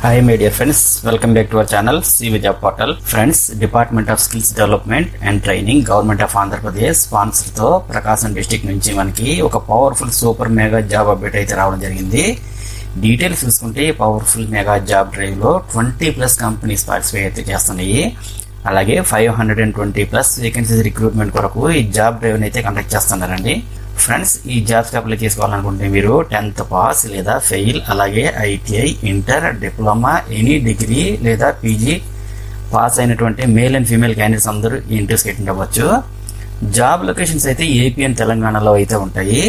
Hi my dear friends, welcome back to our channel CV Job Portal. Friends, Department of Skills Development and Training, Government of Andhra Pradesh sponsor తో ప్రకాశం district నుంచి మనకి ఒక powerful super mega job update అయితే రావడం జరిగింది. Details చూసుకుంటే powerful mega job drive లో 20+ companies participate అయితే చేస్తున్నాయి. అలాగే 520+ వేకెన్సీస్ రిక్రూట్మెంట్ కొరకు ఈ జాబ్ డ్రైవ్ అయితే కండక్ట్ చేస్తున్నారండి. ఫ్రెండ్స్, ఈ జాబ్స్కి అప్లై చేసుకోవాలనుకుంటే మీరు 10th పాస్ లేదా ఫెయిల్, అలాగే ITI, inter, diploma, any degree లేదా పీజీ పాస్ అయినటువంటి మేల్ అండ్ ఫీమేల్ క్యాండిడేట్స్ అందరూ ఈ ఇంటర్వ్యూస్కి అటెండ్ అవ్వచ్చు. జాబ్ లొకేషన్స్ అయితే ఏపీ అండ్ తెలంగాణలో అయితే ఉంటాయి.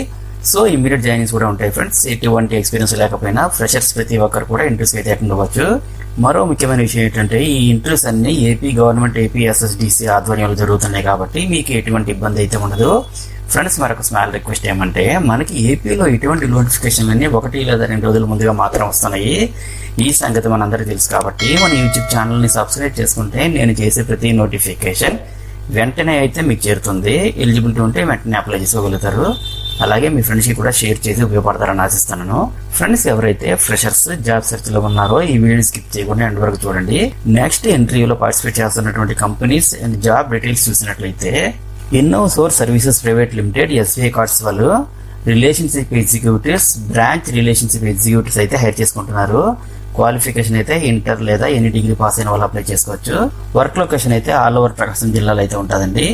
సో ఇమీడియట్ జాయినింగ్స్ కూడా ఉంటాయి ఫ్రెండ్స్. ఎటువంటి ఎక్స్పీరియన్స్ లేకపోయినా ఫ్రెషర్స్ ప్రతి ఒక్కరు కూడా ఇంటర్వ్యూస్కి అయితే అటెండ్ అవ్వచ్చు. మరో ముఖ్యమైన విషయం ఏంటంటే ఈ ఇంటర్వ్యూస్ అన్ని ఏపీ గవర్నమెంట్ ఏపీఎస్ఎస్డిసి ఆధ్వర్యంలో జరుగుతున్నాయి కాబట్టి మీకు ఎటువంటి ఇబ్బంది అయితే ఉండదు. ఫ్రెండ్స్, మరొక స్మాల్ రిక్వెస్ట్ ఏమంటే మనకి ఏపీలో ఎటువంటి నోటిఫికేషన్లు అన్ని 1 లేదా 2 రోజుల ముందుగా మాత్రం వస్తున్నాయి. ఈ సంగతి మనందరికీ తెలుసు కాబట్టి మన యూట్యూబ్ ఛానల్ని సబ్స్క్రైబ్ చేసుకుంటే నేను చేసే ప్రతి నోటిఫికేషన్ వెంటనే అయితే మీకు చేరుతుంది. ఎలిజిబిలిటీ ఉంటే వెంటనే అప్లై చేసుకోగలుగుతారు. అలాగే మీ ఫ్రెండ్స్కి కూడా షేర్ చేసి ఉపయోగపడతారని ఆశిస్తున్నాను. ఫ్రెండ్స్, ఎవరైతే ఫ్రెషర్స్ జాబ్ సెర్చ్ లో ఉన్నారో ఈ వీడియో స్కిప్ చేయకుండా ఎండ్ వరకు చూడండి. నెక్స్ట్ ఇంటర్వ్యూలో పార్టిసిపేట్ చేస్తున్నటువంటి కంపెనీస్ అండ్ జాబ్ డీటెయిల్స్ చూసినట్లయితే Innosource Services Private Limited SBI cards వాళ్ళు relationship executives, branch relationship executives అయితే హైర్ చేసుకుంటున్నారు. క్వాలిఫికేషన్ అయితే ఇంటర్ లేదా ఎనీ డిగ్రీ పాస్ అయిన వాళ్ళు అప్లై చేసుకోవచ్చు. వర్క్ లొకేషన్ అయితే ఆల్ ఓవర్ ప్రకాశం జిల్లాలో అయితే ఉంటుందండి.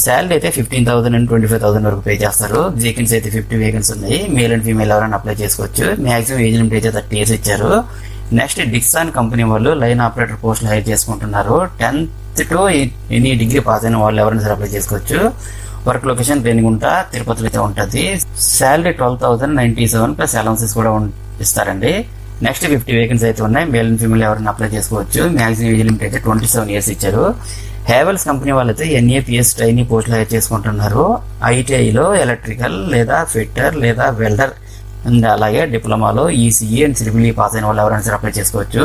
శాలరీ అయితే 15,000 నుండి 25,000 వరకు పే చేస్తారు. వేకెన్సీ అయితే 50 వేకెన్సీ ఉన్నాయి. మేల్ అండ్ ఫీమేల్ ఎవరైనా అప్లై చేసుకోవచ్చు. మాక్సిమం ఏజ్ లిమిట్ అయితే 30 years ఇచ్చారు. నెక్స్ట్ డిక్సాన్ కంపెనీ వాళ్ళు లైన్ ఆపరేటర్ పోస్టులు హైర్ చేసుకుంటున్నారు. 10th to any degree pass అయిన వాళ్ళు ఎవరైనా సరే అప్లై చేసుకోవచ్చు. వర్క్ లొకేషన్ రేణిగుంట, తిరుపతిలో అయితే ఉంటుంది. శాలరీ 12,097 ప్లస్ అలౌన్సెస్ కూడా ఇస్తారండి. నెక్స్ట్ 50 వేకెన్సీ అయితే ఉన్నాయి. మేల్ అండ్ ఫీమేల్ ఎవరైనా అప్లై చేసుకోవచ్చు. మాక్సిమం ఏజ్ లిమిట్ అయితే 27 years ఇచ్చారు. హేవెల్స్ కంపెనీ వాళ్ళైతే ఎన్ఏపిఎస్ ట్రైనీ పోస్టులు హైర్ చేసుకుంటున్నారు. ఐటీఐలో ఎలక్ట్రికల్ లేదా ఫిట్టర్ లేదా వెల్డర్ అండ్ అలాగే డిప్లొమాలో ఈసీఈ అండ్ ట్రిపుల్ పాస్ అయిన వాళ్ళు ఎవరైనా సరే అప్లై చేసుకోవచ్చు.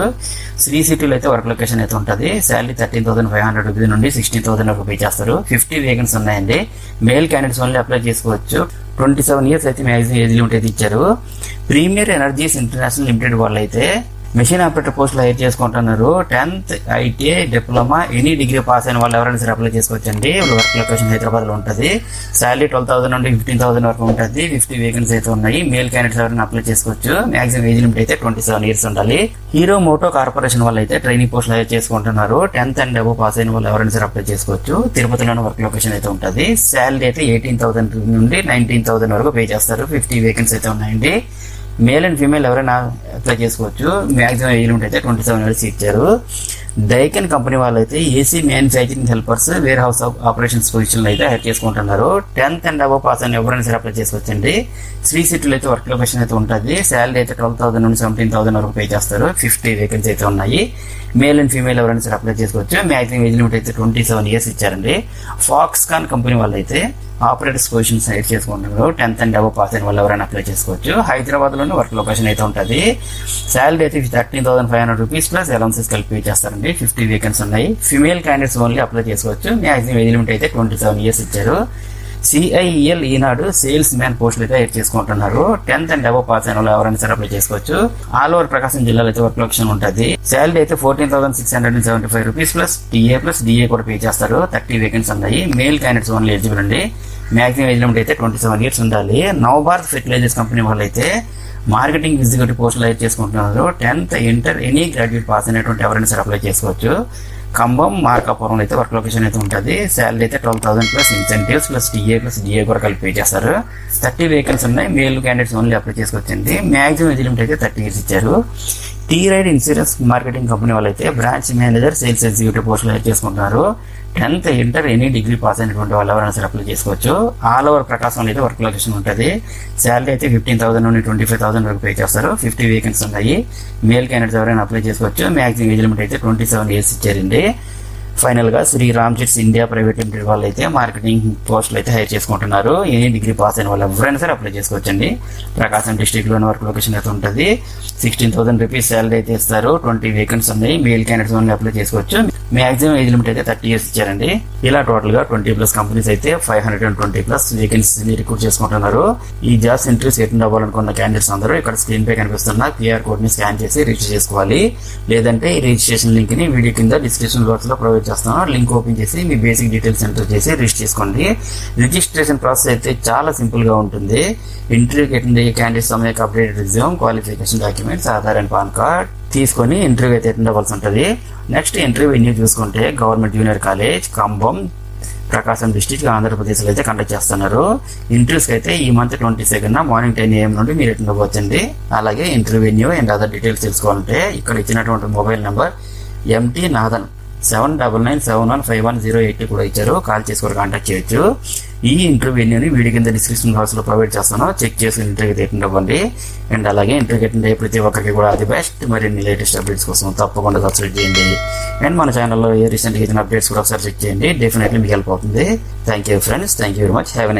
శ్రీ సిటీలో అయితే వర్క్ లొకేషన్ అయితే ఉంటుంది. శాలరీ 13,500 రూపీస్ నుండి 16,000 వరకు పే చేస్తారు. 50 వేకెన్సీ ఉన్నాయండి. మేల్ క్యాండిడేట్స్ ఓన్లీ అప్లై చేసుకోవచ్చు. 27 years అయితే మ్యాక్సిమం ఏజ్ లిమిట్ అయితే ఇచ్చారు. ప్రీమియర్ ఎనర్జీస్ ఇంటర్నేషనల్ లిమిటెడ్ వాళ్ళు అయితే మెషిన్ ఆపరేటర్ పోస్టులు హైర్ చేసుకుంటున్నారు. 10th ITI, diploma, any degree pass అయిన వాళ్ళు ఎవరైనా సరే అప్లై చేసుకోవచ్చండి. వర్క్ లొకేషన్ హైదరాబాద్ లో ఉంటుంది. శాలరీ 12,000 నుండి 15,000 వరకు ఉంటుంది. 50 వేకెన్సీ అయితే ఉన్నాయి. మేల్ క్యాండిడేట్స్ ఎవరైనా అప్లై చేసుకోవచ్చు. మాక్సిమం ఏజ్ లిమిట్ అయితే 27 years ఉండాలి. హీరో మోటో కార్పొరేషన్ వాళ్ళు అయితే ట్రైనింగ్ పోస్టులు హైర్ చేసుకుంటున్నారు. 10th అండ్ అబోవ్ పాస్ అయిన వాళ్ళు ఎవరైనా సరే అప్లై చేసుకోవచ్చు. తిరుపతిలోని వర్క్ లొకేషన్ అయితే ఉంటుంది. శాలరీ అయితే 18,000 నుండి 19,000 వరకు పే చేస్తారు. 50 వేకెన్సీ అయితే ఉన్నాయండి. మేల్ అండ్ ఫీమేల్ ఎవరైనా అప్లై చేసుకోవచ్చు. మాక్సిమం ఏజ్ లిమిట్ అయితే 27 years ఇచ్చారు. డైకెన్ కంపెనీ వాళ్ళు అయితే AC manufacturing helpers, warehouse operations position అయితే హైర్ చేసుకుంటున్నారు. 10th అండ్ అబోవ్ పాస్ అని ఎవరైనా సరే అప్లై చేసుకోవచ్చండి. శ్రీ సిటీలో అయితే వర్క్ లొకేషన్ అయితే ఉంటుంది. శాలరీ అయితే 12,000 నుండి 17,000 వరకు పే చేస్తారు. 50 వేకెన్సీ అయితే ఉన్నాయి. మేల్ అండ్ ఫీమేల్ ఎవరైనా సరే అప్లై చేసుకోవచ్చు. మాక్సిమం ఏజ్ లిమిట్ అయితే 27 years ఇచ్చారండి. ఫాక్స్కాన్ కంపెనీ వాళ్ళు అయితే ఆపరేటర్స్ పొజిషన్స్ హైర్ చేసుకుంటున్నారు. 10th అండ్ అబోవ్ పాస్ అయిన వాళ్ళు ఎవరైనా అప్లై చేసుకోవచ్చు. హైదరాబాద్ లోని వర్క్ లొకేషన్ అయితే ఉంటుంది. శాలరీ అయితే 13,500 రూపీస్ ప్లస్ అలౌన్సెస్ కలిపి పే చేస్తారండి. 50 వేకెన్సీ ఉన్నాయి. ఫీమేల్ క్యాండిడేట్స్ ఓన్లీ అప్లై చేసుకోవచ్చు. మాక్సిమం ఏజ్ లిమిట్ అయితే 27 years ఇచ్చారు. సిఐఈఎల్ ఈనాడు సేల్స్ మ్యాన్ పోస్టులు అయితే హైర్ చేసుకుంటున్నారు. 10th అండ్ అబోవ్ పాస్ అయిన వాళ్ళు ఎవరైనా సరే అప్లై చేసుకోవచ్చు. ఆల్ ఓవర్ ప్రకాశం జిల్లాలో అయితే వర్క్ లొకేషన్ ఉంటుంది. శాలరీ అయితే 14,675 రూపీస్ ప్లస్ డిఏ కూడా పే చేస్తారు. 30 వేకెన్సీ ఉన్నాయి. మేల్ క్యాండిడేట్స్ ఓన్లీ ఎలిజిబుల్ అండి. మాక్సిమం ఏజ్ లిమిట్ అయితే 27 years ఉండాలి. నవభారత్ ఫెర్టిలైజర్స్ కంపెనీ వాళ్ళు అయితే మార్కెటింగ్ ఎగ్జిక్యూటివ్ పోస్టులు హైర్ చేసుకుంటున్నారు. 10th inter any graduate pass అయినటువంటి ఎవరైనా సరే అప్లై చేసుకోవచ్చు. ఖమ్మం, మార్కాపురంలో అయితే వర్క్ లొకేషన్ అయితే ఉంటుంది. శాలరీ అయితే 12,000 ప్లస్ ఇన్సెంటివ్స్ ప్లస్ డిఏ కూడా కలిపి పే చేస్తారు. 30 వేకెన్సీ ఉన్నాయి. మేల్ క్యాండిడేట్స్ ఓన్లీ అప్లై చేసుకోవచ్చండి. మాక్సిమం ఏజ్ లిమిట్ అయితే 30 years ఇచ్చారు. T ride insurance marketing company వాళ్ళు అయితే బ్రాంచ్ మేనేజర్, సేల్స్ ఎగ్జిక్యూటివ్ పోస్టులు హైర్ చేసుకుంటున్నారు. 10th inter any degree pass అయినటువంటి వాళ్ళు ఎవరైనా సరే అప్లై చేసుకోవచ్చు. ఆల్ ఓవర్ ప్రకాశంలో అయితే వర్క్ లొకేషన్ ఉంటుంది. శాలరీ అయితే 15,000 నుండి 25,000 వరకు పే చేస్తారు. 50 వేకెన్సీ ఉన్నాయి. మేల్ క్యాండిడేట్స్ ఎవరైనా అప్లై చేసుకోవచ్చు. మాక్సిమం ఏజ్ లిమిట్ అయితే 27 years ఇచ్చారండి. ఫైనల్ గా Shri Ram chits India private limited వాళ్ళు అయితే మార్కెటింగ్ పోస్టులు అయితే హైర్ చేసుకుంటున్నారు. ఎనీ డిగ్రీ పాస్ అయిన వాళ్ళు ఎవరైనా సరే అప్లై చేసుకోవచ్చండి. ప్రకాశం డిస్ట్రిక్ట్ లోని వర్క్ లొకేషన్ అయితే ఉంటుంది. 16,000 రూపీస్ శాలరీ అయితే ఇస్తారు. 20 వేకెన్సీ ఉన్నాయి. మెయిల్ క్యాండిడేట్స్ ఓన్లీ అప్లై చేసుకోవచ్చు. మాక్సిమం ఏజ్ లిమిట్ అయితే 30 ఇయర్స్ ఇచ్చారండి. ఇలా టోటల్ గా 20+ కంపెనీస్ అయితే 520+ వేకెన్సీస్ ని రిక్రూట్ చేసుకుంటున్నారు. ఈ జాబ్స్ ఇంటర్వ్యూస్ అటెండ్ అవ్వాలనుకున్న క్యాండిడేట్స్ అందరూ ఇక్కడ స్క్రీన్ పై కనిపిస్తున్న QR కోడ్ ని స్కాన్ చేసి రిజిస్టర్ చేసుకోవాలి. లేదంటే ఈ రిజిస్ట్రేషన్ లింక్ ని వీడియో కింద డిస్క్రిప్షన్ బాక్స్ లో ప్రొవైడ్ చేస్తాను. లింక్ ఓపెన్ చేసి మీ బేసిక్ డీటెయిల్స్ ఎంటర్ చేసి రిజిస్టర్ చేసుకోండి. రిజిస్ట్రేషన్ ప్రాసెస్ అయితే చాలా సింపుల్ గా ఉంటుంది. ఇంటర్వ్యూకి అటెండ్ అయ్యే క్యాండిడేట్స్ యొక్క updated resume, qualification documents, Aadhaar and pan card తీసుకొని ఇంటర్వ్యూ అయితే అటెండ్ అవ్వాల్సి ఉంటుంది. నెక్స్ట్ ఇంటర్వ్యూ వెన్యూ చూసుకుంటే గవర్నమెంట్ జూనియర్ కాలేజ్, ఖమ్మం, ప్రకాశం డిస్ట్రిక్ట్, ఆంధ్రప్రదేశ్ లో అయితే కండక్ట్ చేస్తున్నారు. ఇంటర్వ్యూస్ అయితే ఈ మంత్ 22 మార్నింగ్ 10 AM నుండి మీరు అటెండ్ అవ్వచ్చండి. అలాగే interview venue and other details తెలుసుకోవాలంటే ఇక్కడ ఇచ్చినటువంటి మొబైల్ నెంబర్ MT నాథన్ 7997151080 కూడా ఇచ్చారు. కాల్ చేసుకొని కాంటాక్ట్ చేయొచ్చు. ఈ ఇంటర్వ్యూని వీడియో కింద డిస్క్రిప్షన్ బాక్స్ లో ప్రొవైడ్ చేస్తాను. చెక్ చేసుకుని ఇంటర్వ్యూ అటెండ్ అవ్వండి. అండ్ అలాగే ఇంటర్వ్యూ అటెండ్ అయ్యే ప్రతి ఒక్కరికి కూడా అది బెస్ట్. మరిన్ని లేటెస్ట్ అప్డేట్స్ కోసం తప్పకుండా సబ్స్క్రైబ్ చేయండి. అండ్ మన ఛానల్లో ఏ రీసెంట్గా ఇచ్చిన అప్డేట్స్ కూడా ఒకసారి చెక్ చేయండి. డెఫినెట్లీ మీకు హెల్ప్ అవుతుంది. Thank you friends. Thank you very much. Have a nice day.